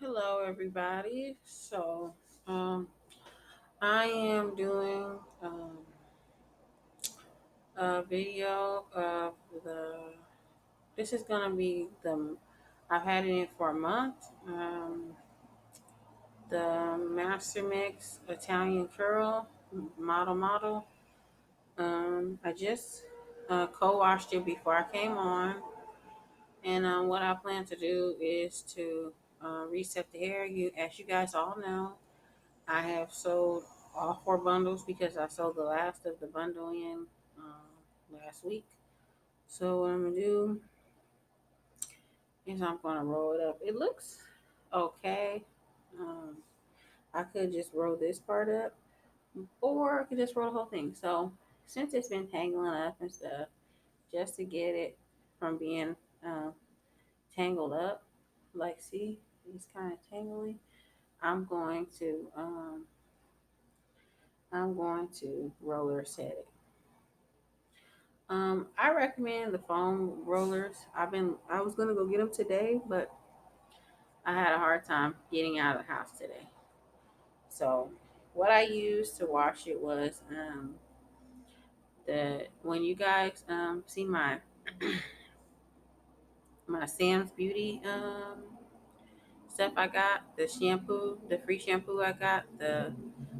Hello, everybody. Um, I am doing a video of the. This is gonna be the. I've had it in for a month. The Master Mix Italian Curl model. I just co-washed it before I came on, and what I plan to do is to reset the hair. As you guys all know, I have sold all four bundles because I sold the last of the bundle in last week. So what I'm gonna do is I'm gonna roll it up. It looks okay. Um, I could just roll this part up, or I could just roll the whole thing. So since it's been tangling up and stuff, just to get it from being uh, tangled up, like see, it's kind of tangly. I'm going to um, I'm going to roller set it. I recommend the foam rollers. I was gonna go get them today, but I had a hard time getting out of the house today. So what I used to wash it was the when you guys see my Sam's Beauty stuff I got, the free shampoo I got, the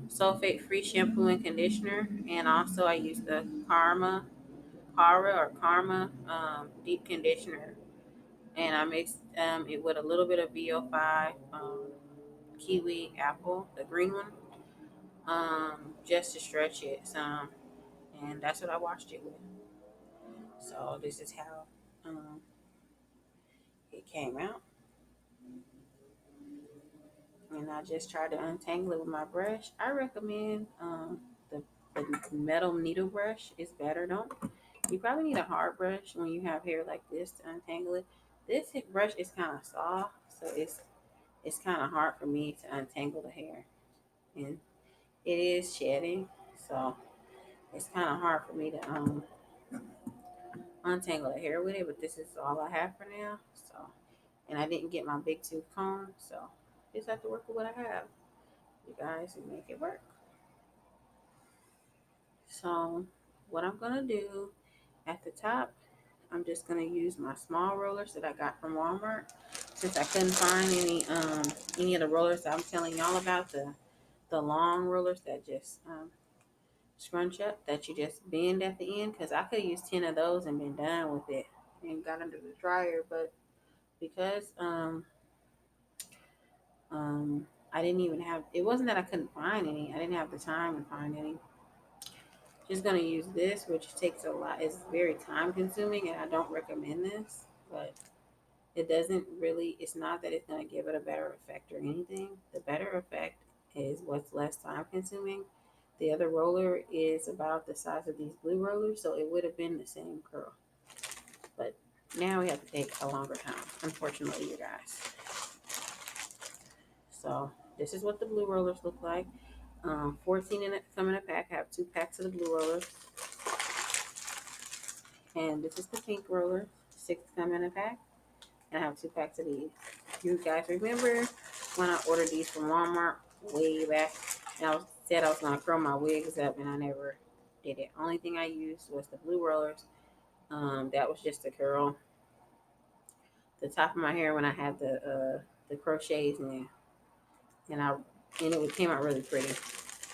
sulfate free shampoo and conditioner, and also I used the Karma deep conditioner, and I mixed it with a little bit of VO5, kiwi apple, the green one, just to stretch it some, and that's what I washed it with. So this is how um, it came out, and I just tried to untangle it with my brush. I recommend the the metal needle brush is better. Don't You probably need a hard brush when you have hair like this to untangle it. This brush is kind of soft, so it's kind of hard for me to untangle the hair, and it is shedding, so it's kind of hard for me to untangle the hair with it. But this is all I have for now, so and I didn't get my big tooth comb, so just have to work with what I have, you guys, and make it work. So what I'm gonna do at the top, I'm just gonna use my small rollers that I got from Walmart since I couldn't find any of the rollers that I'm telling y'all about, the long rollers that just scrunch up, that you just bend at the end, because I could use 10 of those and been done with it and got under the dryer. But because I didn't even have, it wasn't that I couldn't find any, I didn't have the time to find any. Just gonna use this, which takes a lot, it's very time consuming, and I don't recommend this. But it doesn't really, it's not that it's going to give it a better effect or anything. The better effect is what's less time consuming. The other roller is about the size of these blue rollers, so it would have been the same curl. But now we have to take a longer time, unfortunately, you guys. So this is what the blue rollers look like. 14 in it, come in a pack. I have 2 packs of the blue rollers. And this is the pink roller, 6 come in a pack. And I have 2 packs of these. You guys remember when I ordered these from Walmart way back? And said I was gonna curl my wigs up, and I never did it. Only thing I used was the blue rollers. That was just to curl the top of my hair when I had the crochets in, and it came out really pretty.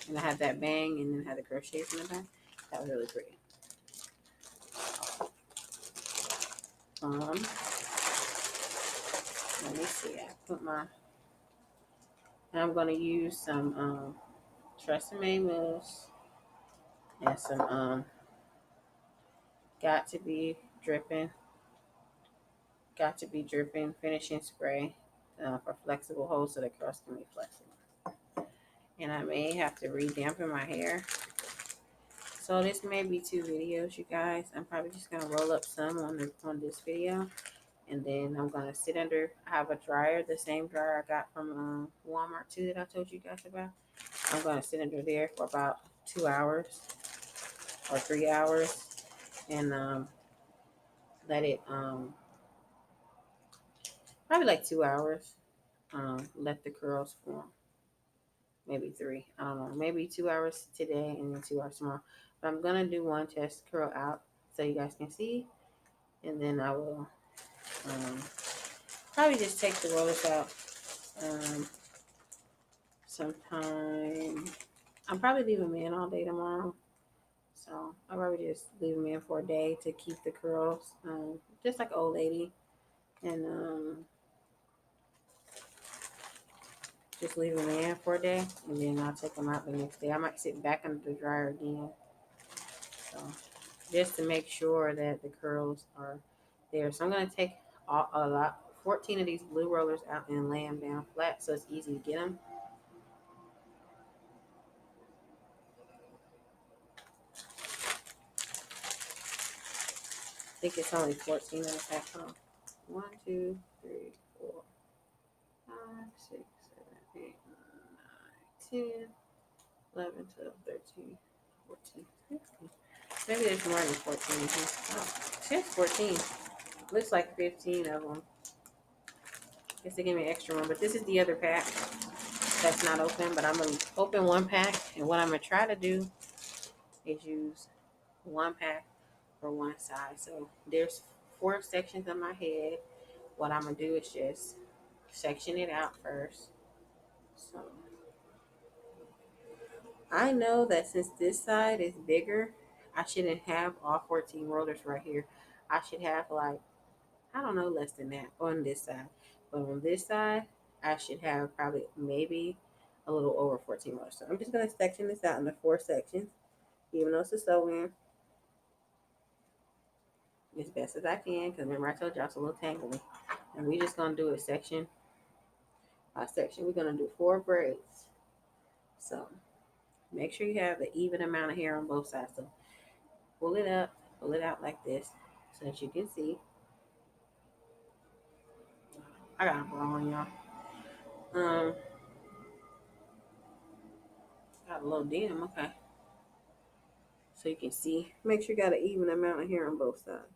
And I had that bang, and then had the crochets in the back. That was really pretty. Um, Let me see. And I'm gonna use some Tresemme mousse and some got to be dripping, got to be dripping finishing spray for flexible holds so the curls can be flexible. And I may have to re-dampen my hair. So this may be 2 videos, you guys. I'm probably just gonna roll up some on this video, and then I'm gonna sit under. I have a dryer, the same dryer I got from Walmart too that I told you guys about. I'm gonna sit under there for about 2 hours or 3 hours, and let it probably like 2 hours, let the curls form. Maybe three. I don't know. Maybe 2 hours today and then 2 hours tomorrow. But I'm gonna do one test curl out so you guys can see, and then I will um, probably just take the rollers out um, sometime. I'm probably leaving them in all day tomorrow. So I'll probably just leave them in for a day to keep the curls, just like an old lady, and just leave them in for a day, and then I'll take them out the next day. I might sit back under the dryer again, so just to make sure that the curls are there. So I'm gonna take a lot, 14 of these blue rollers out and lay them down flat, so it's easy to get them. I think it's only 14 in the pack. Huh? 1, 2, 3, 4, 5, 6, 7, 8, 9, 10. 11, 12, 13, 14, 15. Maybe there's more than 14 in here. Oh, it says 14. Looks like 15 of them. Guess they gave me an extra one, but this is the other pack that's not open. But I'm going to open one pack, and what I'm going to try to do is use one pack for one side. So there's 4 sections on my head. What I'm going to do is just section it out first. So I know that since this side is bigger, I shouldn't have all 14 rollers right here. I should have like, I don't know, less than that on this side. But on this side, I should have probably maybe a little over 14 rollers. So I'm just going to section this out into 4 sections, even though it's a sew in, as best as I can. Because remember, I told y'all it's a little tangly. And we just going to do it section by section. We're going to do 4 braids. So make sure you have the even amount of hair on both sides. So pull it up, pull it out like this so that you can see. I got a bra on, y'all. Um, got a little dim, okay. So you can see. Make sure you got an even amount of hair on both sides.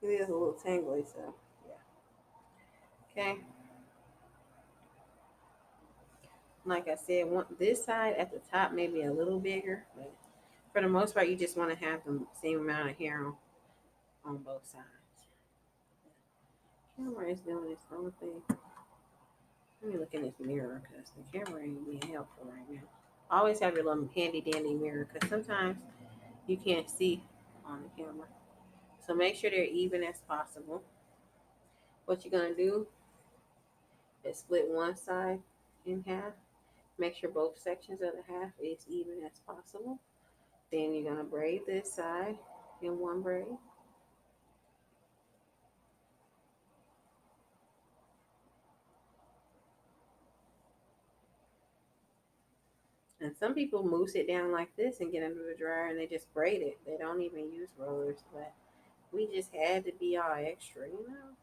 It is a little tangly, so yeah. Okay. Like I said, this side at the top may be a little bigger, but for the most part, you just want to have the same amount of hair on both sides. Camera is doing its own thing. Let me look in this mirror because the camera ain't being helpful right now. Always have your little handy dandy mirror because sometimes you can't see on the camera. So make sure they're even as possible. What you're gonna do is split one side in half. Make sure both sections of the half is even as possible. Then you're gonna braid this side in one braid. And some people mousse it down like this and get under the dryer and they just braid it. They don't even use rollers, but we just had to be all extra, you know.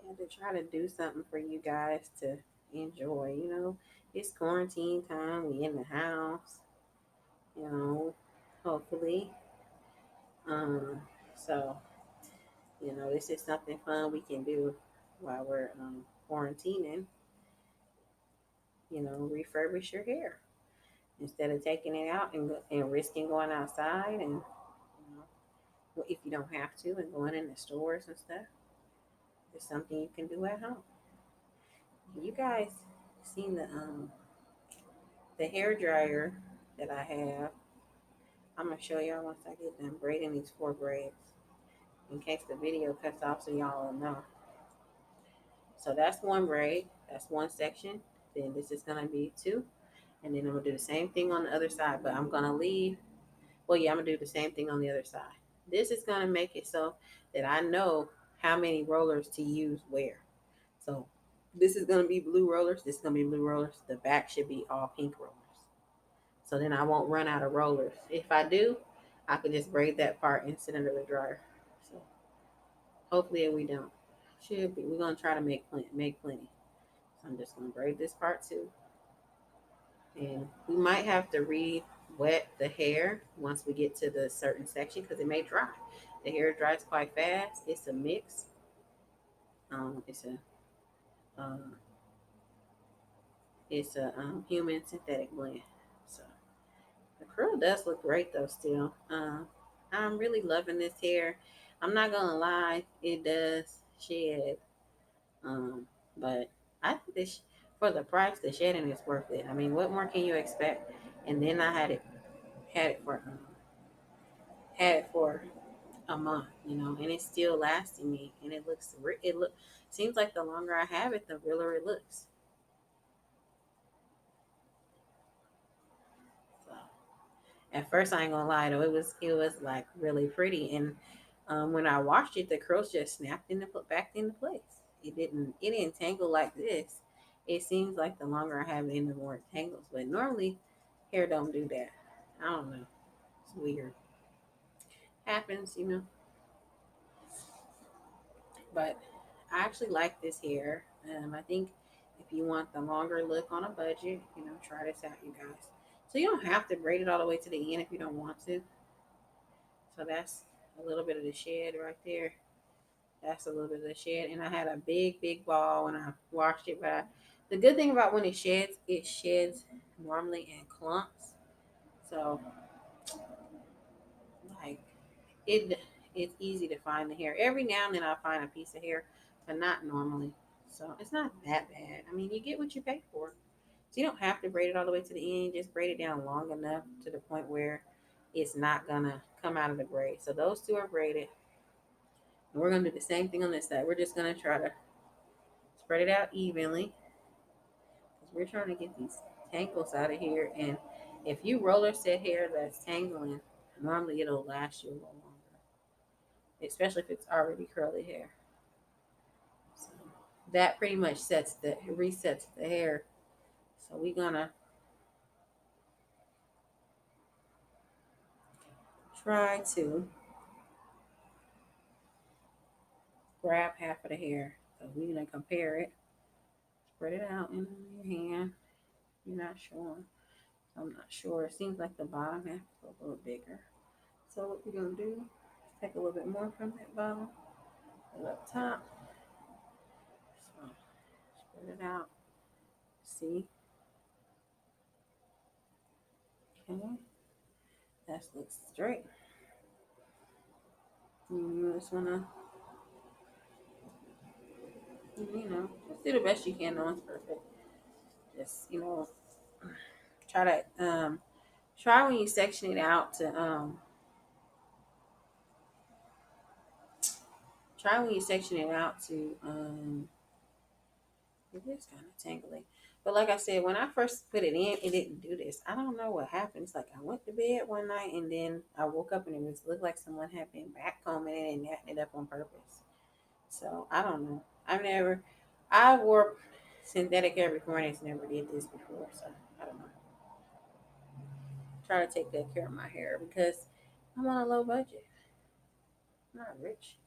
We had to try to do something for you guys to enjoy, you know. It's quarantine time, we in the house, you know, hopefully. Um, so, this is something fun we can do while we're quarantining, refurbish your hair instead of taking it out and risking going outside and if you don't have to and going in the stores and stuff. It's something you can do at home. You guys seen the hair dryer that I have. I'm gonna show y'all once I get done braiding these 4 braids in case the video cuts off so y'all will know. So that's one braid, that's one section. Then this is gonna be 2. And then I'm gonna do the same thing on the other side, but I'm gonna leave. Well, yeah, I'm gonna do the same thing on the other side. This is gonna make it so that I know how many rollers to use where. So this is gonna be blue rollers. This is gonna be blue rollers. The back should be all pink rollers. So then I won't run out of rollers. If I do, I could just braid that part and sit under the dryer. So hopefully we don't. Should be. We're gonna try to make plenty. So I'm just gonna braid this part too. And we might have to redo wet the hair once we get to the certain section because it may dry. The hair dries quite fast. It's a mix. It's a um, human synthetic blend. So the curl does look great though. Still, I'm really loving this hair. I'm not gonna lie, it does shed. Um, but I think this for the price, the shedding is worth it. I mean, what more can you expect? And then I had it for had it for a month, and it's still lasting me, and it look seems like the longer I have it, the realer it looks. So at first, I ain't gonna lie though, it was like really pretty, and when I washed it, the curls just snapped back into place. It didn't tangle like this. It seems like the longer I have it, the more it tangles. But normally, hair don't do that. I don't know. It's weird. Happens. But I actually like this hair. I think if you want the longer look on a budget, try this out, you guys. So you don't have to braid it all the way to the end if you don't want to. So that's a little bit of the shed right there. That's a little bit of the shed. And I had a big, big ball when I washed it. But the good thing about when it sheds normally in clumps. So like it it's easy to find the hair. Every now and then I find a piece of hair, but not normally. So it's not that bad. I mean, you get what you pay for. So you don't have to braid it all the way to the end. Just braid it down long enough to the point where it's not gonna come out of the braid. So those two are braided. And we're gonna do the same thing on this side. We're just gonna try to spread it out evenly because we're trying to get these tangles out of here. And if you roller set hair that's tangling, normally it'll last you a little longer, especially if it's already curly hair. So that pretty much resets the hair. So we're gonna try to grab half of the hair. So we're gonna compare it, spread it out in your hand. You're not sure. I'm not sure. It seems like the bottom half is a little bigger. So what we're gonna do is take a little bit more from that bottom and up top. So spread it out. See? Okay. That looks straight. You just wanna, just do the best you can. No one's perfect. Just, try to try when you section it out to try when you section it out to it is kind of tangly. But like I said, when I first put it in, it didn't do this. I don't know what happened. It's like I went to bed one night and then I woke up and looked like someone had been backcombing it and netting it up on purpose. So I don't know. I wore synthetic hair before and it's never did this before. So I don't know. Try to take good care of my hair because I'm on a low budget. I'm not rich.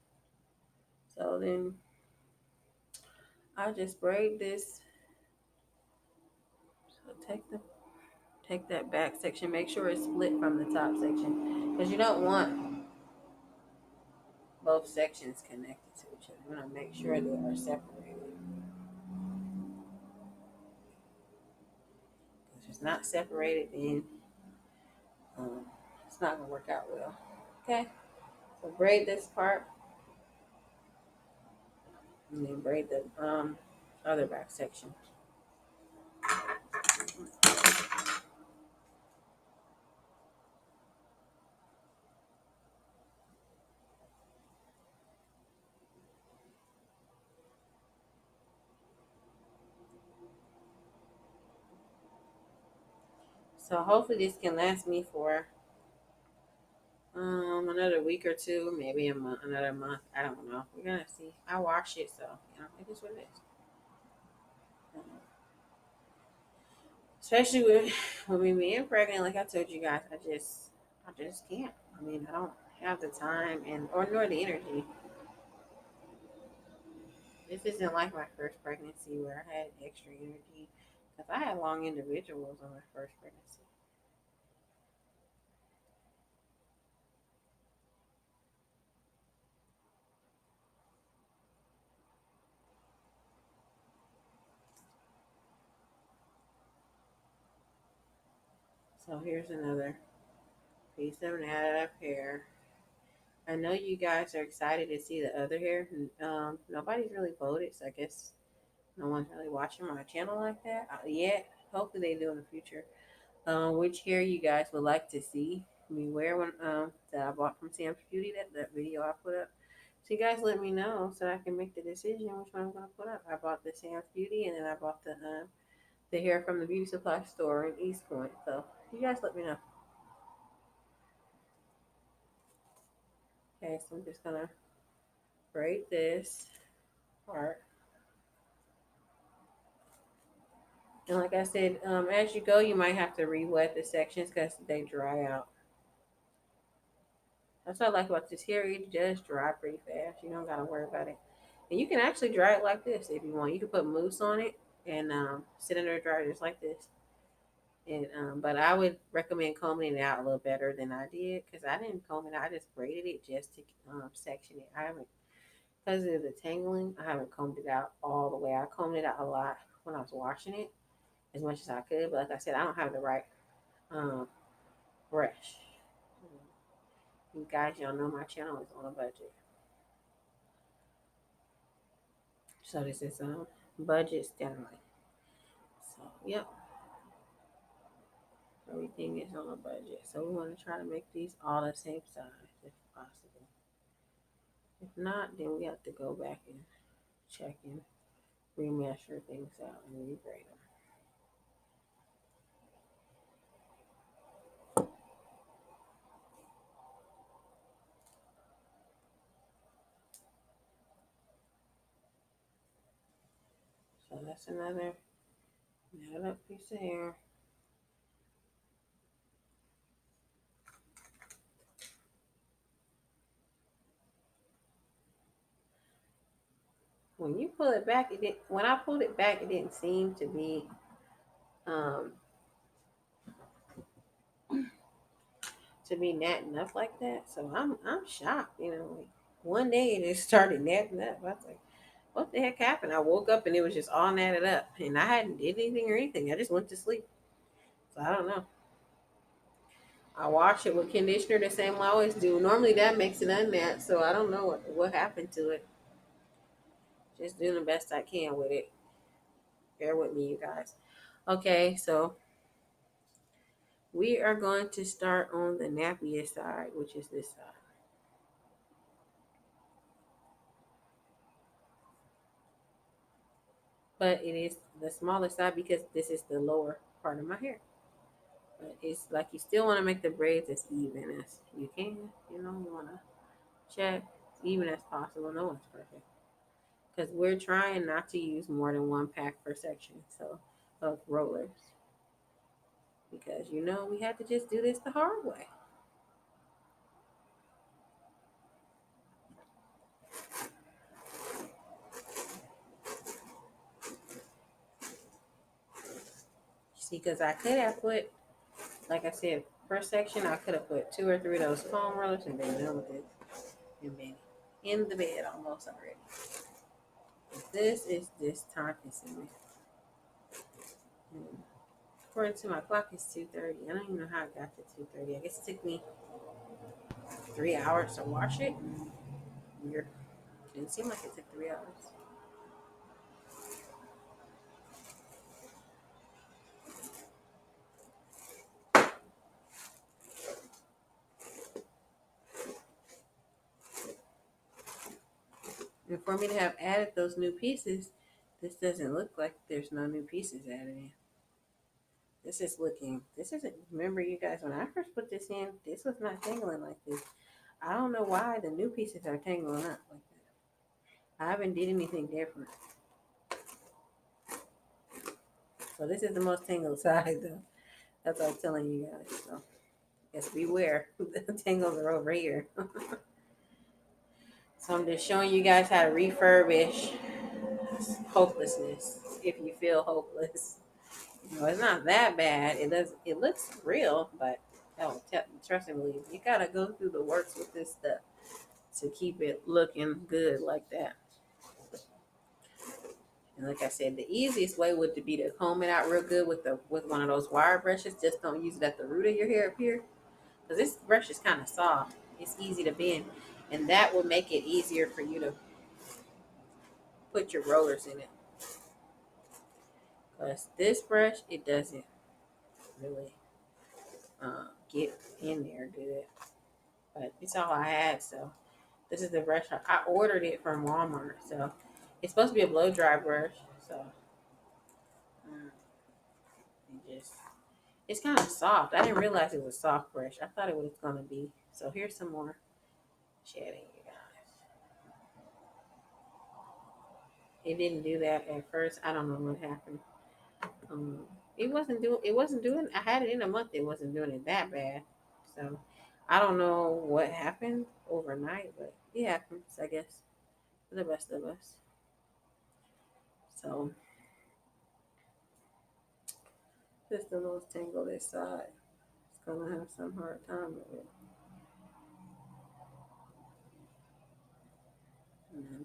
So then I just braid this. So take that back section. Make sure it's split from the top section because you don't want both sections connected to each other. You want to make sure they are separated. If it's not separated, then um, it's not gonna work out well. Okay, so braid this part and then braid the other back section. So hopefully this can last me for another week or two, maybe another month. I don't know. We're gonna see. I wash it, so it is what it is. Um, Especially with me being pregnant, like I told you guys, I just can't. I mean, I don't have the time and or nor the energy. This isn't like my first pregnancy where I had extra energy because I had long individuals on my first pregnancy. So here's another piece of added up hair. I know you guys are excited to see the other hair. Nobody's really voted, so I guess no one's really watching my channel like that yet. Hopefully they do in the future. Which hair you guys would like to see me wear when that I bought from Sam's Beauty, that video I put up. So you guys let me know so I can make the decision which one I'm gonna put up. I bought the Sam's Beauty and then I bought the hair from the beauty supply store in East Point. So you guys let me know. Okay, so I'm just gonna braid this part. And like I said, as you go, you might have to re-wet the sections because they dry out. That's what I like about this hair. It does dry pretty fast. You don't gotta worry about it. And you can actually dry it like this if you want. You can put mousse on it and sit under the dryer just like this. And but I would recommend combing it out a little better than I did because I didn't comb it out. I just braided it just to section it. I haven't because of the tangling. I haven't combed it out all the way. I combed it out a lot when I was washing it as much as I could. But like I said, I don't have the right um, brush. You guys, y'all know my channel is on a budget. So this is budget Stanley. So yep, everything is on a budget. So we want to try to make these all the same size if possible. If not, then we have to go back and check and remeasure things out and regrade them. So that's another piece of hair. When you pull it back, it did, when I pulled it back, it didn't seem um, to be natting up like that. So I'm shocked. You know, like one day it just started natting up. I was like, what the heck happened? I woke up and it was just all natted up, and I hadn't did anything or anything. I just went to sleep. So I don't know. I wash it with conditioner the same way I always do. Normally that makes it unnat, so I don't know what happened to it. Just doing the best I can with it. Bear with me, you guys. Okay, so we are going to start on the nappiest side, which is this side. But it is the smallest side because this is the lower part of my hair. But it's like you still want to make the braids as even as you can. You know, you want to check as even as possible. No one's perfect because we're trying not to use more than one pack per section. So of rollers because you know we had to just do this the hard way. See, because I could have put, like I said, per section, I could have put two or three of those foam rollers and been done with it and been in the bed almost already. But this is this time consuming. And according to my clock, it's 2:30. I don't even know how I got to 2:30. I guess it took me 3 hours to wash it. Weird. Didn't seem like it took 3 hours. And for me to have added those new pieces, this doesn't look like there's no new pieces added in. This is looking, this isn't, remember you guys, when I first put this in, this was not tangling like this. I don't know why the new pieces are tangling up like that. I haven't did anything different. So this is the most tangled side though. That's what I'm telling you guys. So yes, beware. The tangles are over here. So I'm just showing you guys how to refurbish hopelessness if you feel hopeless. You know, it's not that bad. It does. It looks real, but oh, trust me, you gotta go through the works with this stuff to keep it looking good like that. And like I said, the easiest way would to be to comb it out real good with one of those wire brushes. Just don't use it at the root of your hair up here, because this brush is kind of soft. It's easy to bend, and that will make it easier for you to put your rollers in it. Because this brush, it doesn't really get in there good. But it's all I had, so this is the brush. I ordered it from Walmart, so it's supposed to be a blow dry brush. So um, it's kind of soft. I didn't realize it was a soft brush. I thought it was gonna be. So here's some more shedding, you guys. It didn't do that at first. I don't know what happened. Um, it wasn't doing. It wasn't doing. I had it in a month. It wasn't doing it that bad. So I don't know what happened overnight, but it happens, I guess, for the best of us. So just a little tangle this side. It's gonna have some hard time with it. Mhm.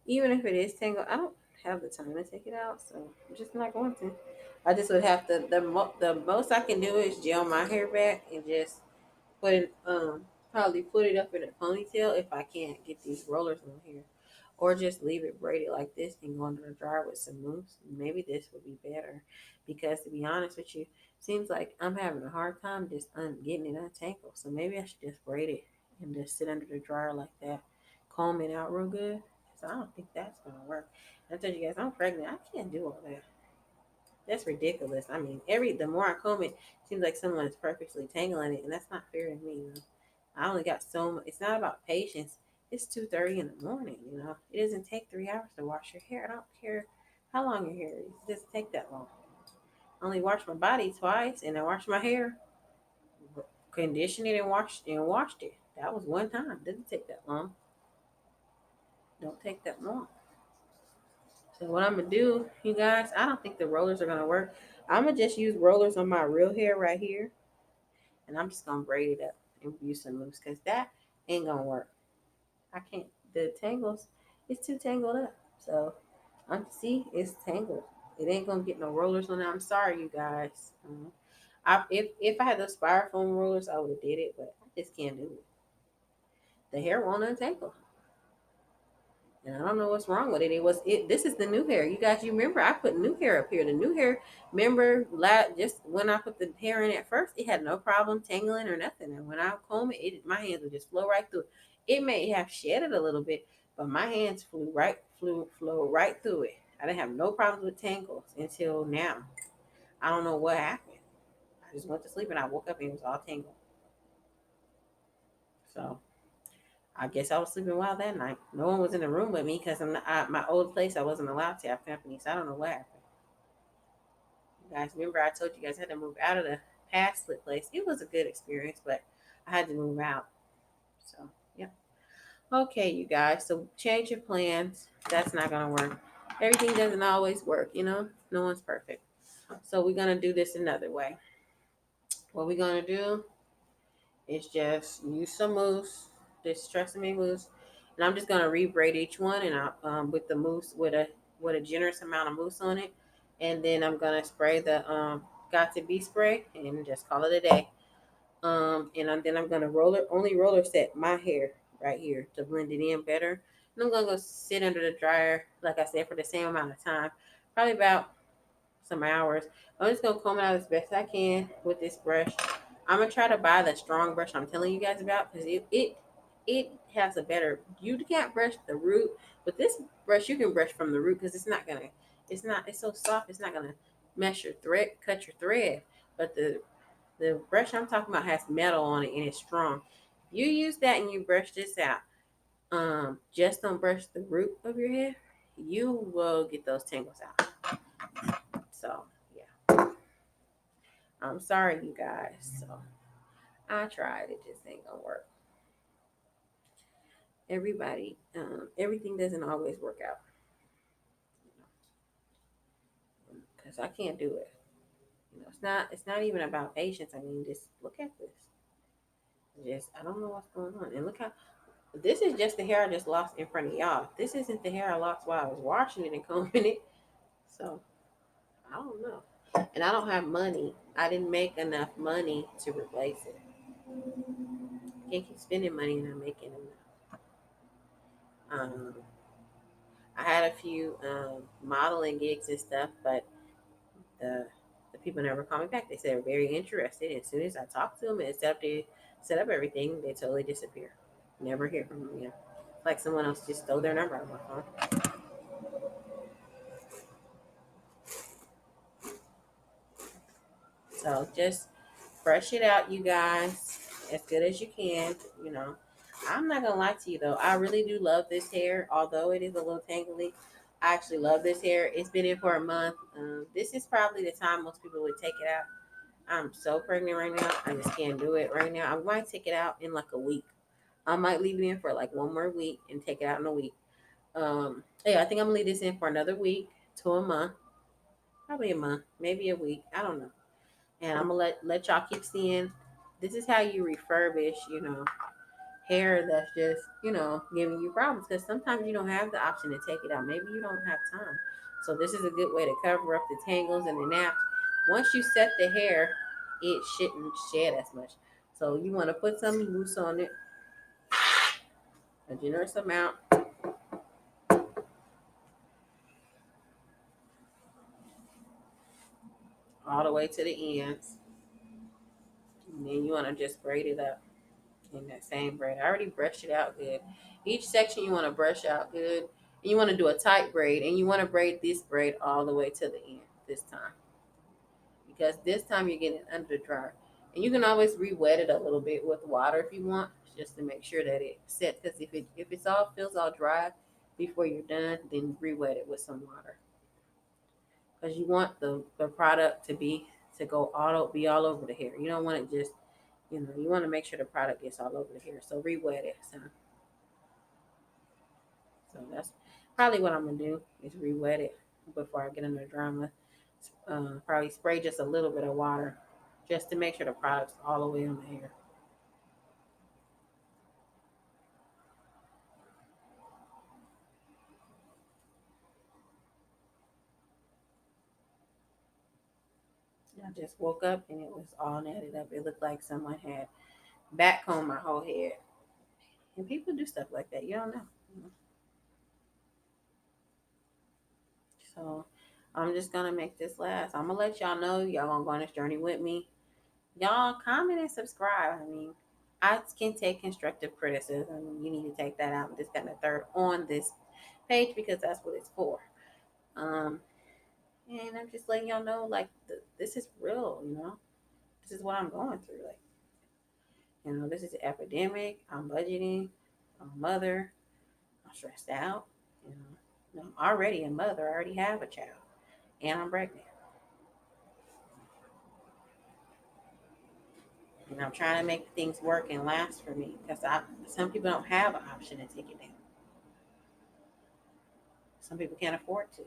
Even if it is tangled, I don't have the time to take it out, so I'm just not going to. I just would have to. The most I can do is gel my hair back and just put it probably put it up in a ponytail if I can't get these rollers on here, or just leave it braided like this and go under the dryer with some mousse. Maybe this would be better, because to be honest with you, seems like I'm having a hard time just getting it untangled. So maybe I should just braid it and just sit under the dryer like that, comb it out real good. So I don't think that's gonna work. I told you guys I'm pregnant. I can't do all that. That's ridiculous. I mean, the more I comb it, seems like someone is purposely tangling it, and that's not fair to me. I only got so much. It's not about patience. It's 2:30 in the morning. It doesn't take 3 hours to wash your hair. I don't care how long your hair is. It doesn't take that long. I only wash my body twice, and I wash my hair, conditioned it, and washed it. That was one time. Didn't take that long. Don't take that long. So what I'm gonna do, you guys, I don't think the rollers are gonna work. I'm gonna just use rollers on my real hair right here, and I'm just gonna braid it up and use some loops, because that ain't gonna work. I can't. The tangles, it's too tangled up. So I'm see, it's tangled. It ain't gonna get no rollers on it. I'm sorry, you guys. If I had those styrofoam rollers, I would have did it, but I just can't do it. The hair won't untangle. And I don't know what's wrong with it. This is the new hair. You guys, you remember I put new hair up here. The new hair, remember just when I put the hair in at first, it had no problem tangling or nothing. And when I comb it, my hands would just flow right through it. It may have shedded a little bit, but my hands flow right through it. I didn't have no problems with tangles until now. I don't know what happened. I just went to sleep and I woke up and it was all tangled. So I guess I was sleeping well that night. No one was in the room with me because my old place, I wasn't allowed to have company. So I don't know what happened. You guys, remember I told you guys I had to move out of the past split place. It was a good experience, but I had to move out. So, yeah. Okay, you guys. So change your plans. That's not going to work. Everything doesn't always work. No one's perfect. So we're going to do this another way. What we're going to do is just use some mousse, this Tresemme mousse, and I'm just gonna re-braid each one, and with the mousse with a generous amount of mousse on it, and then I'm gonna spray the got to be spray and just call it a day. Then I'm gonna roller set my hair right here to blend it in better. And I'm gonna go sit under the dryer, like I said, for the same amount of time, probably about some hours. I'm just gonna comb it out as best I can with this brush. I'm gonna try to buy the strong brush I'm telling you guys about, because it has a better. You can't brush the root, but this brush you can brush from the root, because it's so soft, it's not gonna cut your thread. But the brush I'm talking about has metal on it and it's strong. If you use that and you brush this out, just don't brush the root of your hair, you will get those tangles out. So yeah, I'm sorry, you guys. So I tried. It just ain't gonna work. Everything doesn't always work out, because I can't do it. It's not even about patience. I mean, just look at this. Just I don't know what's going on. And look how this is just the hair I just lost in front of y'all. This isn't the hair I lost while I was washing it and combing it. So I don't know. And I don't have money. I didn't make enough money to replace it. Can't keep spending money and not making enough. Um, I had a few modeling gigs and stuff, but the the people never called me back. They said they're very interested. And as soon as I talked to them and set up everything, they totally disappear. Never hear from them again. Like someone else just stole their number out of my phone. So just brush it out, you guys, as good as you can. You know, I'm not gonna lie to you though. I really do love this hair, although it is a little tangly. I actually love this hair. It's been in for a month. This is probably the time most people would take it out. I'm so pregnant right now. I just can't do it right now. I might take it out in like a week. I might leave it in for like one more week and take it out in a week. Yeah, I think I'm gonna leave this in for another week to a month, probably a month, maybe a week. I don't know. And I'm gonna let y'all keep seeing. This is how you refurbish, hair that's just, giving you problems. Because sometimes you don't have the option to take it out. Maybe you don't have time. So this is a good way to cover up the tangles and the naps. Once you set the hair, it shouldn't shed as much. So you want to put some mousse on it, a generous amount, all the way to the ends. And then you want to just braid it up in that same braid. I already brushed it out good. Each section you want to brush out good. And you want to do a tight braid. And you want to braid this braid all the way to the end this time. Because this time you're getting under the dryer. And you can always re-wet it a little bit with water if you want, just to make sure that it sets. Because if it's all feels all dry before you're done, then re-wet it with some water. Because you want the product be all over the hair. You don't want it just you want to make sure the product gets all over the hair. So re-wet it. So that's probably what I'm gonna do is re-wet it before I get into the drama. Probably spray just a little bit of water just to make sure the product's all the way on the hair. I just woke up and it was all netted up. It looked like someone had backcombed my whole head. And people do stuff like that. You don't know. So I'm just gonna make this last. I'm gonna let y'all know y'all gonna go on this journey with me. Y'all comment and subscribe. I mean, I can take constructive criticism. You need to take that out, this, that, and the third on this page because that's what it's for. Um, and I'm just letting y'all know, like, this is real. This is what I'm going through. Like, this is an epidemic. I'm budgeting. I'm a mother. I'm stressed out. I'm already a mother. I already have a child, and I'm pregnant. And I'm trying to make things work and last for me because some people don't have an option to take it down. Some people can't afford to.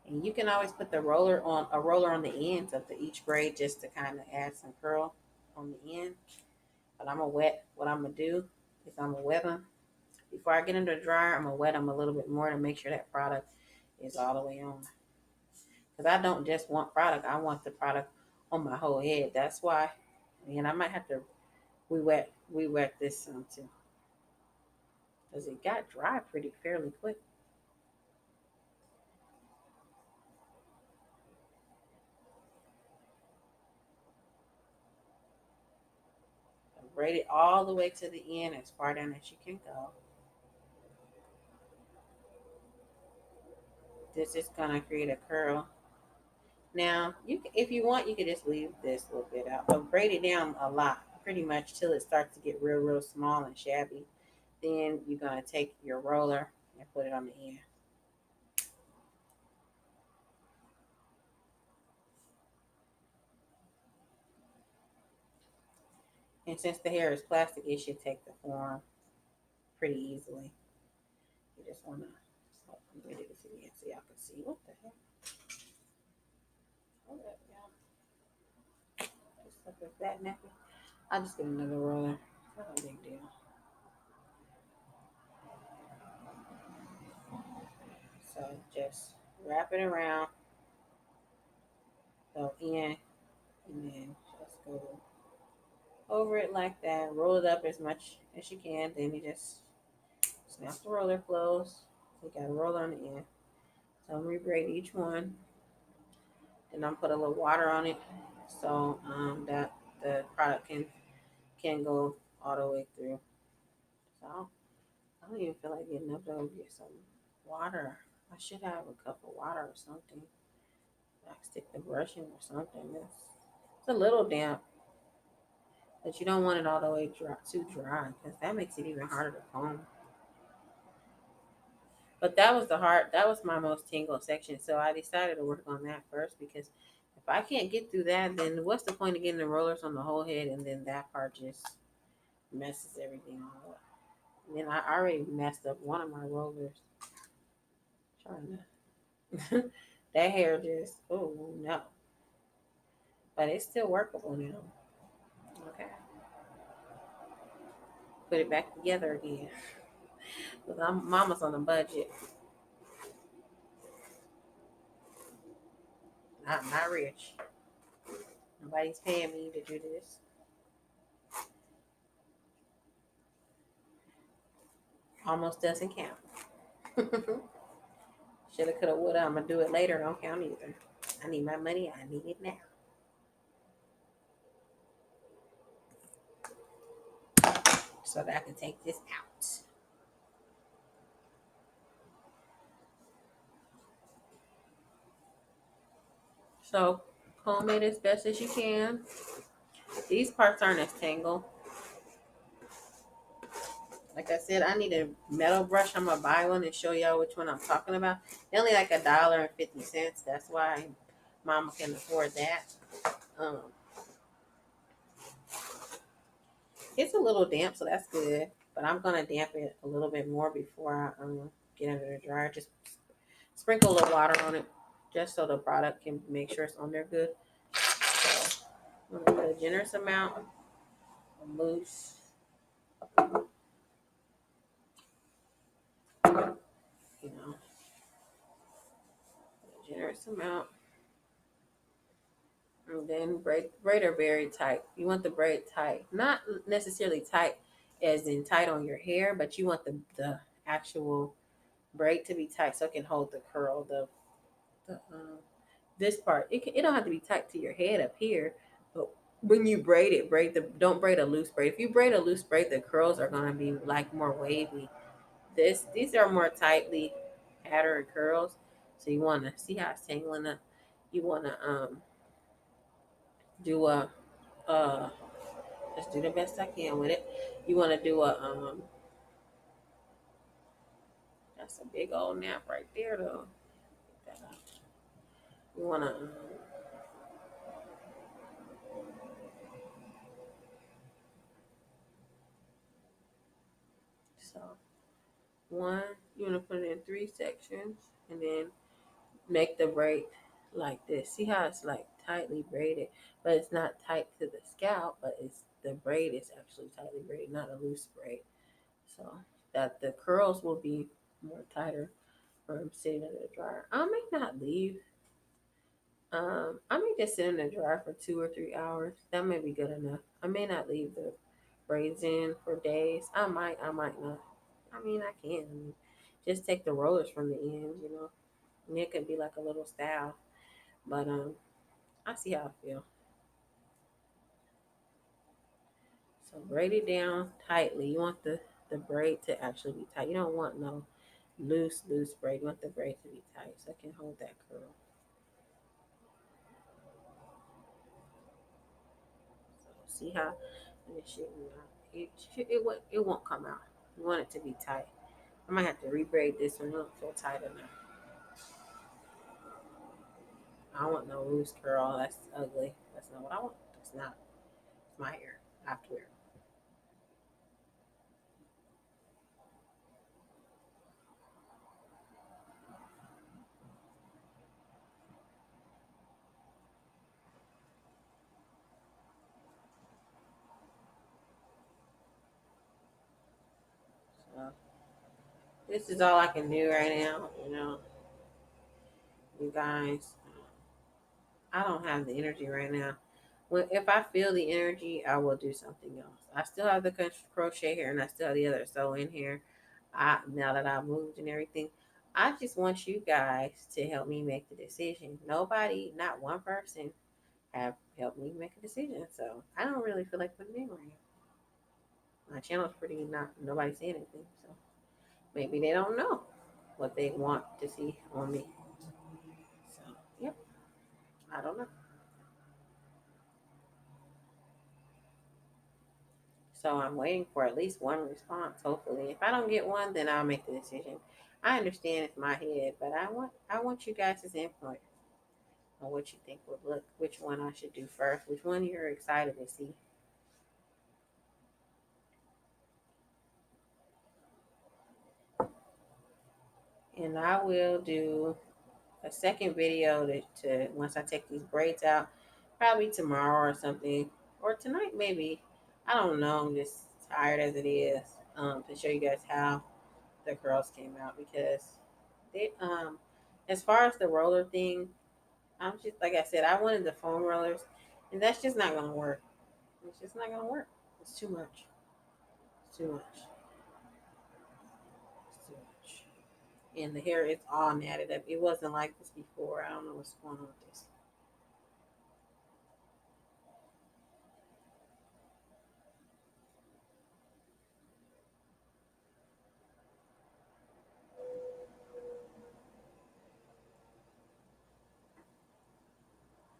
And you can always put a roller on the ends of each braid just to kind of add some curl on the end. But what I'm gonna do is I'm gonna wet them. Before I get into the dryer, I'm gonna wet them a little bit more to make sure that product is all the way on. Because I don't just want product, I want the product on my whole head. That's why, and I might have to we wet this some too. Because it got dry pretty fairly quick. Braid it all the way to the end, as far down as you can go. This is gonna create a curl. Now, if you want, you could just leave this little bit out, but braid it down a lot, pretty much till it starts to get real, real small and shabby. Then you're gonna take your roller and put it on the end. And since the hair is plastic, it should take the form pretty easily. You just wanna let me do this again so y'all can see what the heck. Hold up, y'all. Just look at that nappy. I'll just get another roller. Not a big deal. So just wrap it around the end, and then just go over it like that. Roll it up as much as you can. Then you just snap the roller closed. You got a roller on the end. So I'm rebraid each one. Then I'm put a little water on it so that the product can go all the way through. So I don't even feel like getting up to go get some water. I should have a cup of water or something. I can stick the brush in or something. It's a little damp, but you don't want it all the way dry, too dry, because that makes it even harder to comb. But that was the hard. That was my most tingle section, so I decided to work on that first because if I can't get through that, then what's the point of getting the rollers on the whole head, and then that part just messes everything all up. And then I already messed up one of my rollers trying to. That hair just no, but it's still workable now. Okay, put it back together again. Because I'm mama's on a budget, not rich. Nobody's paying me to do this. Almost doesn't count. Shoulda, coulda, woulda. I'm gonna do it later. Don't count either. I need my money. I need it now, so that I can take this out. So comb it as best as you can. These parts aren't as tangled. Like I said, I need a metal brush. I'm gonna buy one and show y'all which one I'm talking about. They're only like $1.50. That's why Mama can afford that. Um, it's a little damp, so that's good. But I'm gonna damp it a little bit more before I get under the dryer. Just sprinkle a little water on it, just so the product can make sure it's on there good. So I'm gonna put a generous amount of mousse. You know, a generous amount. And then braid are very tight. You want the braid tight, not necessarily tight as in tight on your hair, but you want the actual braid to be tight so it can hold the curl. The this part it don't have to be tight to your head up here, but when you braid it, don't braid a loose braid. If you braid a loose braid, the curls are gonna be like more wavy. These are more tightly patterned curls, so you want to see how it's tangling up. You want to do a uh just do the best I can with it. You want to do a that's a big old nap right there though. You want to so one you want to put it in three sections and then make the braid like this. See how it's like tightly braided, but it's not tight to the scalp, but it's the braid is actually tightly braided, not a loose braid. So that the curls will be more tighter from sitting in the dryer. I may not leave. I may just sit in the dryer for 2 or 3 hours. That may be good enough. I may not leave the braids in for days. I might not. I mean, I can. I mean, just take the rollers from the ends, and it could be like a little style. But I see how I feel. So braid it down tightly. You want the braid to actually be tight. You don't want no loose braid. You want the braid to be tight so it can hold that curl. So see how it should not. It won't come out. You want it to be tight. I might have to rebraid this one. It don't feel tight enough. I don't want no loose curl. That's ugly. That's not what I want. That's not. It's my hair. I have to wear. So this is all I can do right now. you guys. I don't have the energy right now. When if I feel the energy, I will do something else. I still have the crochet here, and I still have the other sew in here. Now that I've moved and everything, I just want you guys to help me make the decision. Nobody, not one person, have helped me make a decision. So I don't really feel like putting it in right now. My channel's pretty not nobody's saying anything. So maybe they don't know what they want to see on me. So yep, I don't know. So I'm waiting for at least one response, hopefully. If I don't get one, then I'll make the decision. I understand it's my head, but I want you guys' input on what you think would look, which one I should do first, which one you're excited to see. And I will do a second video to once I take these braids out, probably tomorrow or something, or tonight maybe. I don't know. I'm just tired as it is, to show you guys how the curls came out because they as far as the roller thing, I'm just like I said, I wanted the foam rollers, and that's just not gonna work. It's just not gonna work. It's too much. It's too much. It's too much. And the hair is all matted up. It wasn't like this before. I don't know what's going on with this.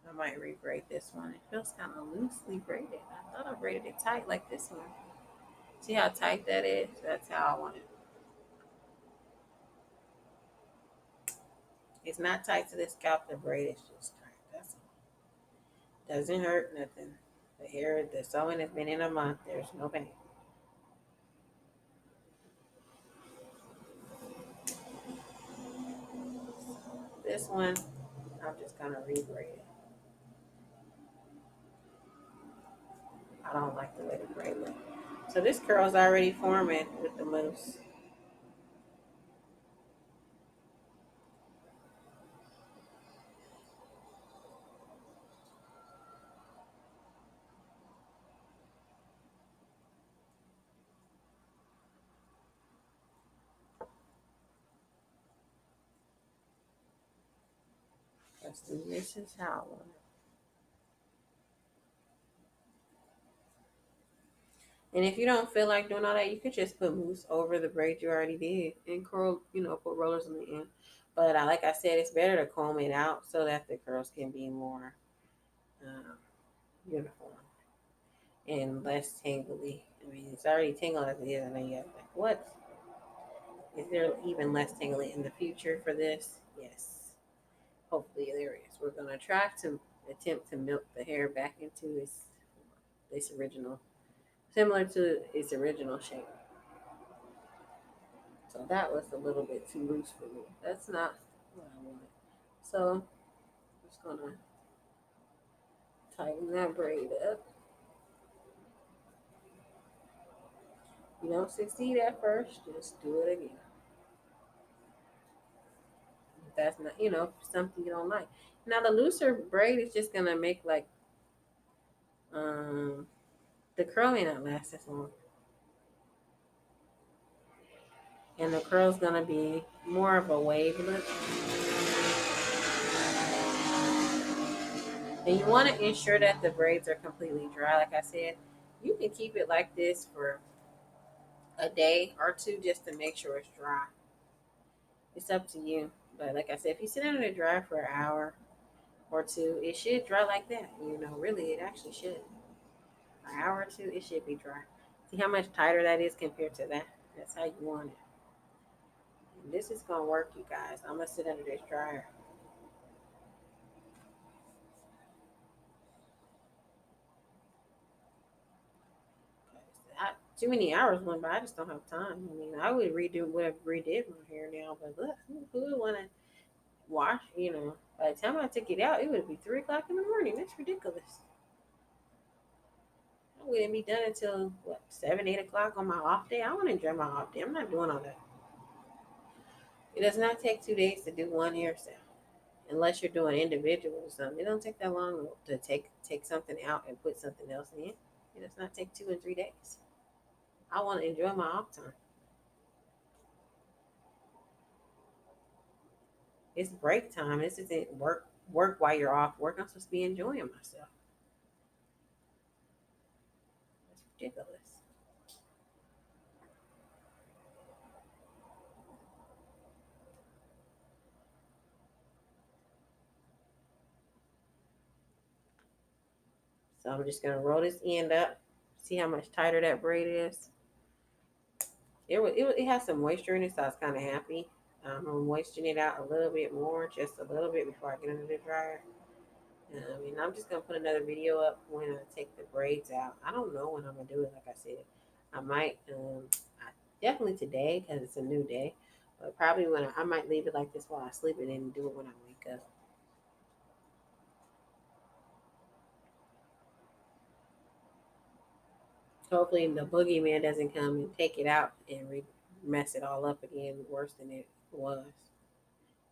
I might re-braid this one. It feels kind of loosely braided. I thought I braided it tight like this one. See how tight that is? That's how I want it. It's not tight to the scalp. The braid is just tight. That's all. Doesn't hurt nothing. The hair, the sewing has been in a month. There's no pain. This one, I'm just gonna re-braid it. I don't like the way the braid look. So this curl's already forming with the mousse. Let's do this is how I want it. And if you don't feel like doing all that, you could just put mousse over the braid you already did and curl, put rollers on the end. But like I said, it's better to comb it out so that the curls can be more um, uniform and less tangly. I mean, it's already tangled as it is, and then you have like, what? Is there even less tangly in the future for this? Yes. Hopefully there is. We're gonna try to attempt to milk the hair back into its original, similar to its original shape. So that was a little bit too loose for me. That's not what I wanted. So I'm just gonna tighten that braid up. You don't succeed at first, just do it again. If that's not, something you don't like. Now the looser braid is just gonna make like um the curl may not last as long. And the curl's gonna be more of a wave look. And you want to ensure that the braids are completely dry. Like I said, you can keep it like this for a day or two just to make sure it's dry. It's up to you. But like I said, if you sit under the dry for an hour or two, it should dry like that. Really, it actually should. An hour or two, it should be dry. See how much tighter that is compared to that? That's how you want it. And this is going to work, you guys. I'm going to sit under this dryer. Too many hours went by. I just don't have time. I mean, I would redo whatever redid my hair now, but look, who would want to wash? By the time I took it out, it would be 3 o'clock in the morning. That's ridiculous. I wouldn't be done until what 7, 8 o'clock on my off day. I want to enjoy my off day. I'm not doing all that. It does not take 2 days to do one hairstyle. unless you're doing individual or something. It don't take that long to take something out and put something else in. It does not take 2 and 3 days. I want to enjoy my off time. It's break time. This isn't work while you're off work. I'm supposed to be enjoying myself. It's ridiculous. So I'm just gonna roll this end up. See how much tighter that braid is. It has some moisture in it, so I was kind of happy. I'm moistening it out a little bit more, just a little bit before I get under the dryer. And I'm just gonna put another video up when I take the braids out. I don't know when I'm gonna do it. Like I said, I might definitely today because it's a new day, but probably when I might leave it like this while I sleep and then do it when I wake up. Hopefully the boogeyman doesn't come and take it out and mess it all up again worse than it was.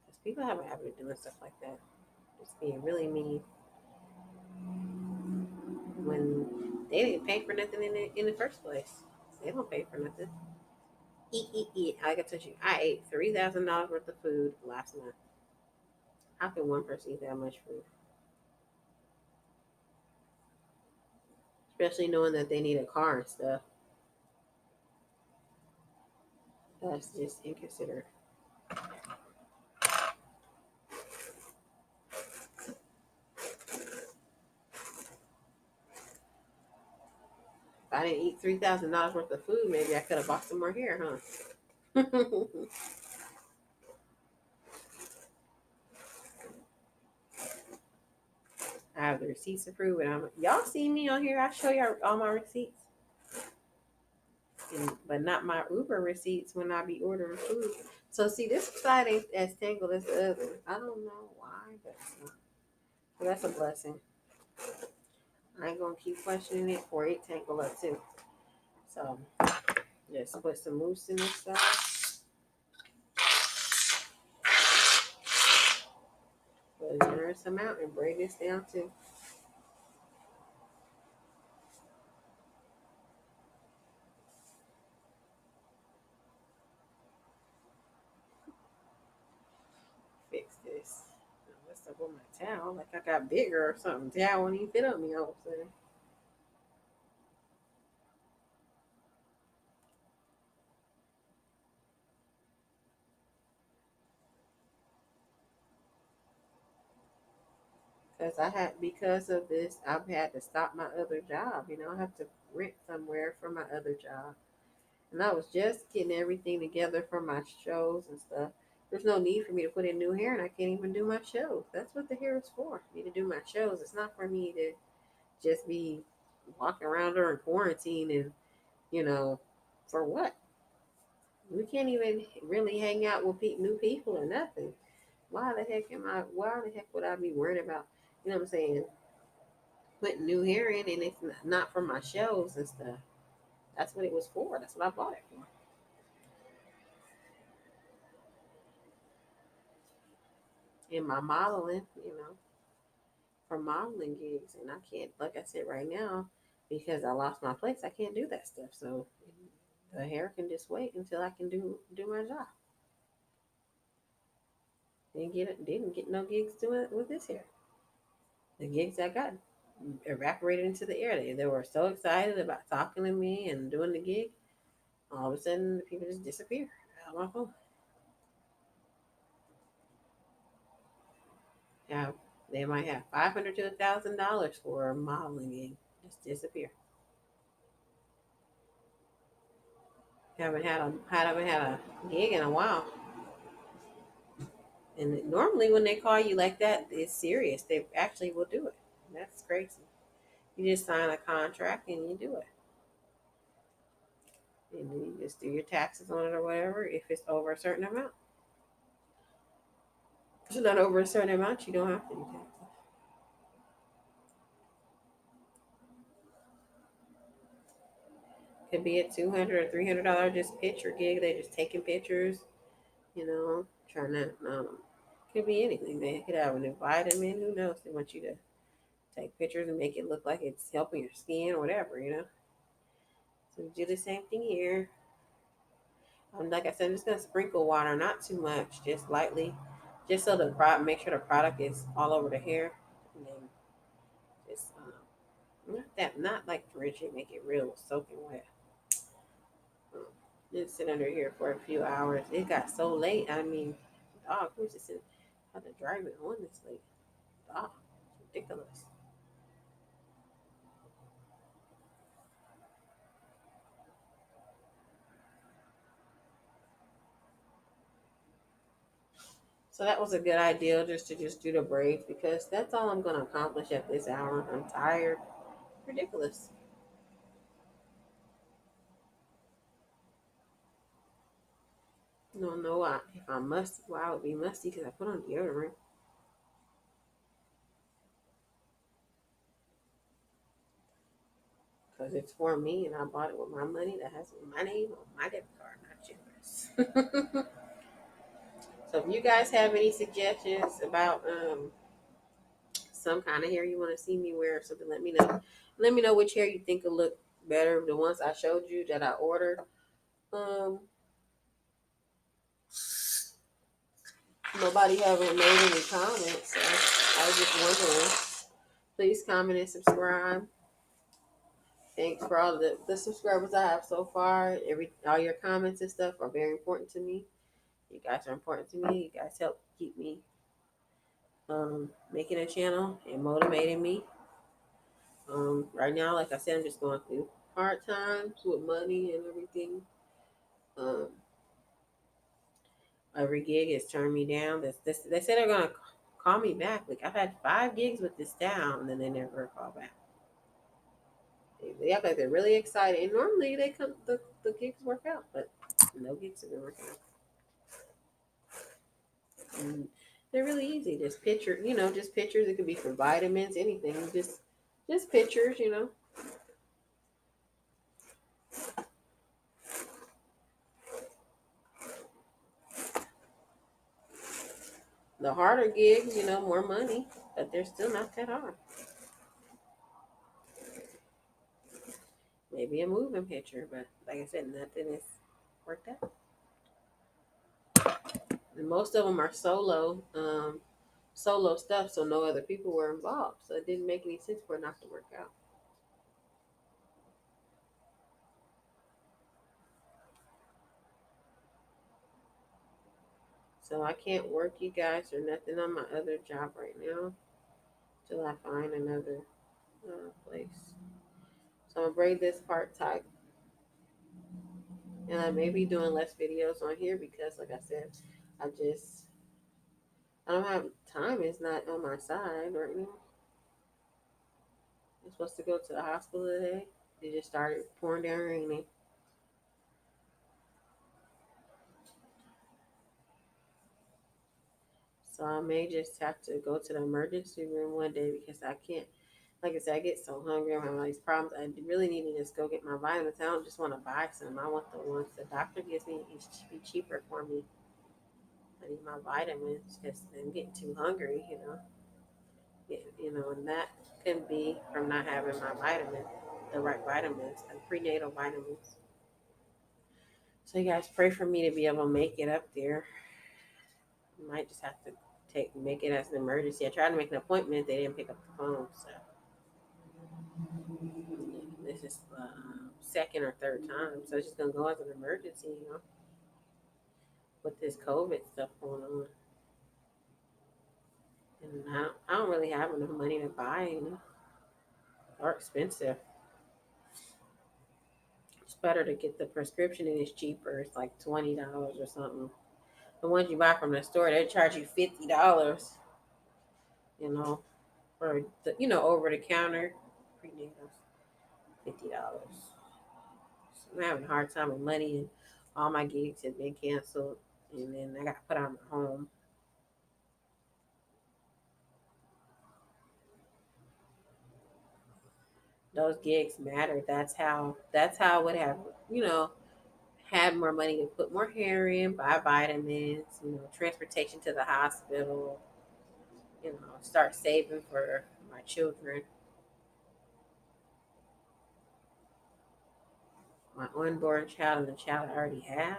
Because people have a habit of doing stuff like that. Just being really mean when they didn't pay for nothing in the first place. They don't pay for nothing. Eat. Like I told you, I ate $3,000 worth of food last month. How can one person eat that much food? Especially knowing that they need a car and stuff. That's just inconsiderate. If I didn't eat $3,000 worth of food, maybe I could have bought some more here, huh? I have the receipts to prove it. Y'all see me on here. I show y'all all my receipts, but not my Uber receipts when I be ordering food. So see, this side ain't as tangled as the other. I don't know why, but that's a blessing. I ain't gonna keep questioning it or it tangle up too. So just put some mousse in this stuff. Put a generous amount and braid this down too. Fix this. What's up with my towel? Like I got bigger or something. Towel won't even fit on me all of a sudden. Because of this, I've had to stop my other job. I have to rent somewhere for my other job. And I was just getting everything together for my shows and stuff. There's no need for me to put in new hair, and I can't even do my shows. That's what the hair is for. Me to do my shows. It's not for me to just be walking around during quarantine and, you know, for what? We can't even really hang out with new people or nothing. Why the heck would I be worried about, what I'm saying, putting new hair in and it's not for my shows and stuff. That's what it was for. That's what I bought it for. In my modeling, for modeling gigs. And I can't, like I said, right now, because I lost my place, I can't do that stuff. So the hair can just wait until I can do my job. Didn't get no gigs doing it with this hair. The gigs I got evaporated into the air. They were so excited about talking to me and doing the gig. All of a sudden, the people just disappear out of my phone. Have They might have $500 to $1,000 for a modeling gig, just disappear. Haven't had a gig in a while. And normally, when they call you like that, it's serious. They actually will do it. That's crazy. You just sign a contract and you do it, and then you just do your taxes on it or whatever. If it's over a certain amount, if it's not over a certain amount, you don't have to do taxes. Could be a $200 or $300 just picture gig. They just taking pictures, trying to could be anything. They could have a new vitamin. Who knows? They want you to take pictures and make it look like it's helping your skin or whatever, you know. So we do the same thing here. Like I said, I'm just gonna sprinkle water, not too much, just lightly, just so the product, make sure the product is all over the hair, and then just not like rigid, make it real soaking wet. Um, just sit under here for a few hours. It got so late. I mean, dog, who's just had to drive it on this late? Dog, it's ridiculous. So that was a good idea, just do the braids because that's all I'm gonna accomplish at this hour. I'm tired. Ridiculous. Don't know why. If I must, why I would be musty because I put on deodorant. Because it's for me and I bought it with my money that has my name on my debit card, not yours. So if you guys have any suggestions about some kind of hair you want to see me wear or something, let me know. Let me know which hair you think will look better. The ones I showed you that I ordered. Um, Nobody haven't made any comments, so I was just wondering. Please comment and subscribe. Thanks for all the subscribers I have so far. All your comments and stuff are very important to me. You guys are important to me. You guys help keep me making a channel and motivating me. Right now, like I said, I'm just going through hard times with money and everything. Um, every gig has turned me down. They said they're gonna call me back. Like I've had 5 gigs with this down, and they never call back. They act like they're really excited, and normally they come the gigs work out, but no gigs have been working out. And they're really easy. Just picture, just pictures. It could be for vitamins, anything. Just pictures. The harder gigs, more money, but they're still not that hard. Maybe a moving picture, but like I said, nothing is worked out. And most of them are solo stuff, so no other people were involved. So it didn't make any sense for it not to work out. So I can't work you guys or nothing on my other job right now till I find another place. So I'm gonna braid this part tight, and I may be doing less videos on here because, like I said, I don't have time. It's not on my side right now. I'm supposed to go to the hospital today. It just started pouring down raining. So I may just have to go to the emergency room one day because I can't. Like I said, I get so hungry. I'm having all these problems. I really need to just go get my vitamins. I don't just want to buy some. I want the ones the doctor gives me. It should be cheaper for me. I need my vitamins because I'm getting too hungry. And that can be from not having my vitamin, the right vitamins, and prenatal vitamins. So you guys pray for me to be able to make it up there. I might just have to make it as an emergency. I tried to make an appointment, they didn't pick up the phone. So this is second or third time. So it's just gonna go as an emergency, with this COVID stuff going on. And I don't really have enough money to buy, or expensive. It's better to get the prescription and it's cheaper. It's like $20 or something. The ones you buy from the store, they charge you $50, you know, for over the counter prenatals, $50. So I'm having a hard time with money, and all my gigs have been canceled, and then I got to put on my home. Those gigs matter. That's how it would have, you know, had more money to put more hair in, buy vitamins, transportation to the hospital, start saving for my children, my unborn child, and the child I already have.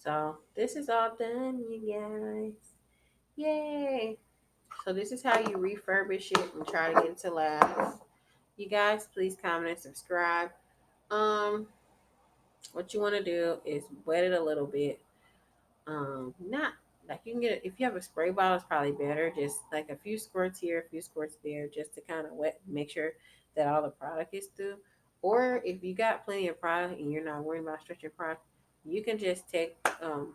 So this is all done, you guys. Yay! So this is how you refurbish it and try to get it to last. You guys, please comment and subscribe. Um, what you want to do is wet it a little bit. Not like you can get it if you have a spray bottle, it's probably better. Just like a few squirts here, a few squirts there, just to kind of wet, make sure that all the product is through. Or if you got plenty of product and you're not worried about stretching product, you can just take the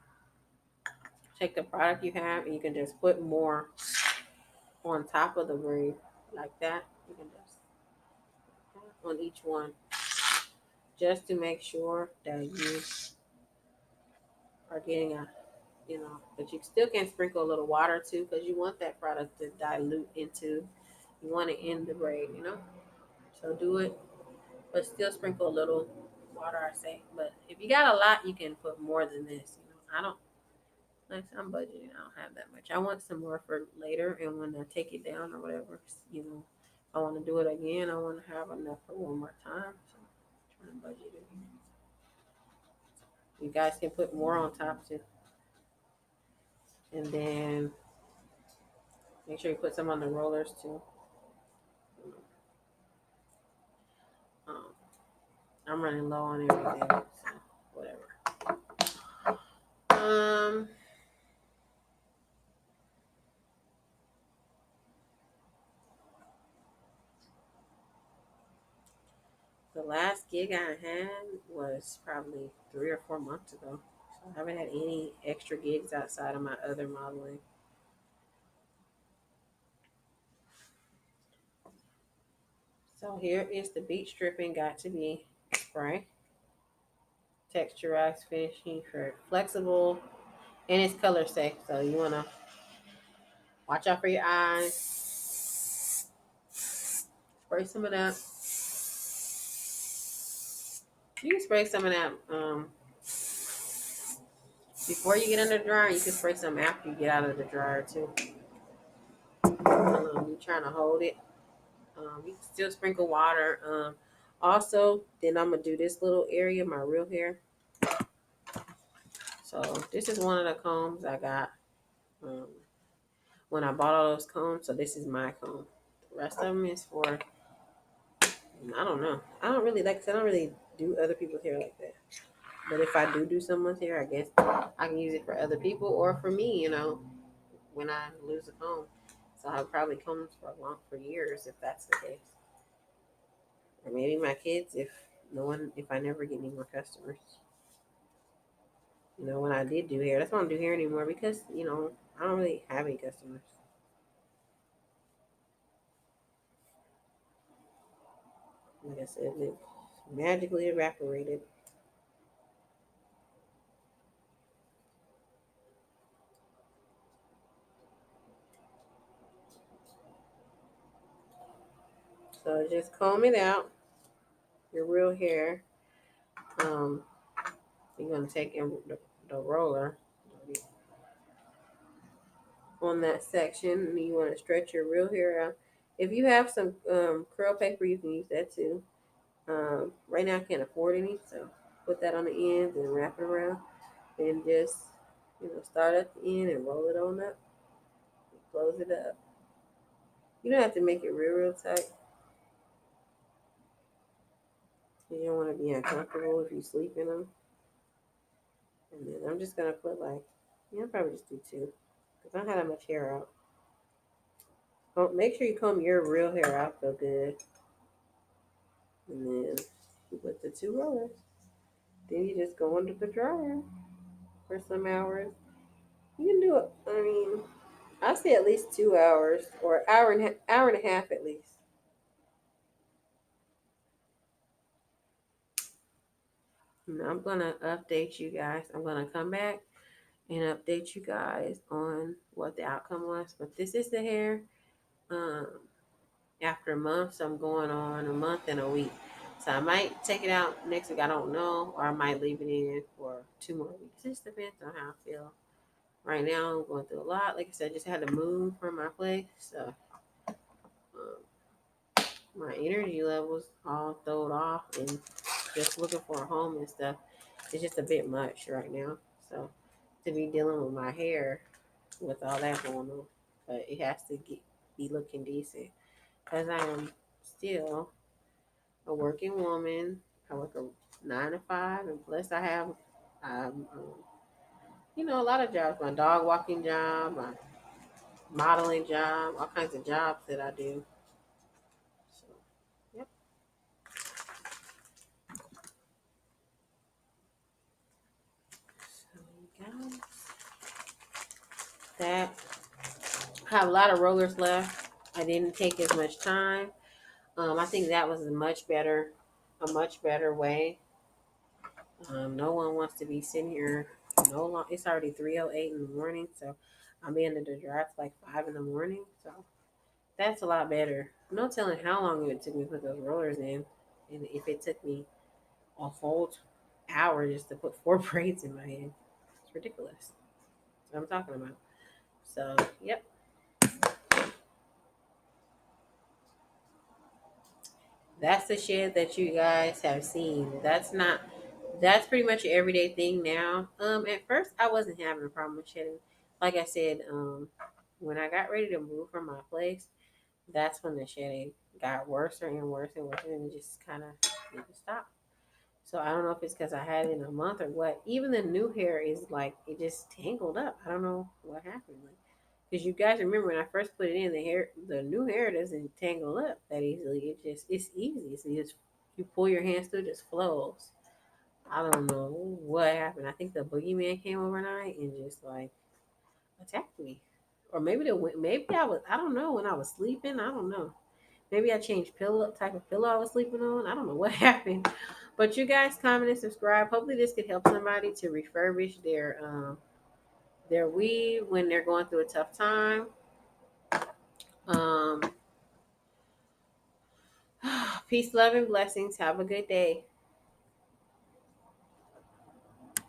product you have and you can just put more on top of the braid like that. You can just on each one just to make sure that you are getting but you still can sprinkle a little water too because you want that product to dilute into, you want it in the braid. So do it, but still sprinkle a little water, I say. But if you got a lot, you can put more than this. I don't, like I'm budgeting, I don't have that much. I want some more for later, and when I take it down or whatever, I want to do it again. I want to have enough for one more time. So I'm trying to budget it. You guys can put more on top too. And then make sure you put some on the rollers too. Um, I'm running low on everything, so whatever. Um, the last gig I had was probably 3 or 4 months ago. So I haven't had any extra gigs outside of my other modeling. So here is the beach stripping got to be spray. Texturized finishing for flexible and it's color safe. So you wanna watch out for your eyes. Spray some of that. You can spray some of that before you get under the dryer. You can spray some after you get out of the dryer too. You're trying to hold it. You can still sprinkle water. Also, then I'm gonna do this little area, my real hair. So this is one of the combs I got um, when I bought all those combs. So this is my comb. The rest of them is for, I don't know. I don't really like. I don't really do other people's hair like that. But if I do someone's hair, I guess I can use it for other people or for me. When I lose a comb. So I'll probably combs for years if that's the case. Or maybe my kids if I never get any more customers. When I did do hair, that's why I don't do hair anymore because, I don't really have any customers. Like I said, it magically evaporated. So just comb it out, your real hair. Um, you're going to take in the roller on that section and you want to stretch your real hair out. If you have some curl paper, you can use that too. Right now I can't afford any, so put that on the ends and wrap it around and just, start at the end and roll it on up and close it up. You don't have to make it real tight. You don't want to be uncomfortable if you sleep in them. And then I'm just going to put I'll probably just do two because I don't have that much hair out. Make sure you comb your real hair out so good. And then you put the two rollers. Then you just go under the dryer for some hours. You can do it. I mean, I say at least 2 hours or hour and a half at least. I'm gonna update you guys. I'm gonna come back and update you guys on what the outcome was. But this is the hair. Um, After a month, so I'm going on a month and a week. So I might take it out next week. I don't know, or I might leave it in for 2 more weeks. It just depends on how I feel. Right now, I'm going through a lot. Like I said, I just had to move from my place, so um, my energy levels all thrown off, and just looking for a home and stuff. It's just a bit much right now. So to be dealing with my hair with all that going on, but it has to be looking decent because I am still a working woman. I work a 9 to 5, and plus I have, a lot of jobs. My dog walking job, my modeling job, all kinds of jobs that I do. So, yep. So, guys, that I have a lot of rollers left. I didn't take as much time. I think that was a much better way. No one wants to be sitting here no long. It's already 3:08 in the morning, so I'm in the drive like 5 in the morning. So that's a lot better. No telling how long it would take me to put those rollers in, and if it took me a whole hour just to put four braids in my head, it's ridiculous. That's what I'm talking about. So yep, that's the shed that you guys have seen. That's not. That's pretty much an everyday thing now. At first I wasn't having a problem with shedding. Like I said, when I got ready to move from my place, that's when the shedding got worse and worse and worse, and it just kind of didn't stop. So I don't know if it's because I had it in a month or what. Even the new hair is like it just tangled up. I don't know what happened. Like, because you guys remember when I first put it in, the new hair doesn't tangle up that easily. It's easy. So you pull your hands through, it just flows. I don't know what happened. I think the boogeyman came overnight and just like attacked me, or maybe I don't know when I was sleeping. I don't know. Maybe I changed pillow type of pillow I was sleeping on. I don't know what happened. But you guys comment and subscribe. Hopefully this could help somebody to refurbish their weave when they're going through a tough time. Um Peace, love, and blessings. Have a good day.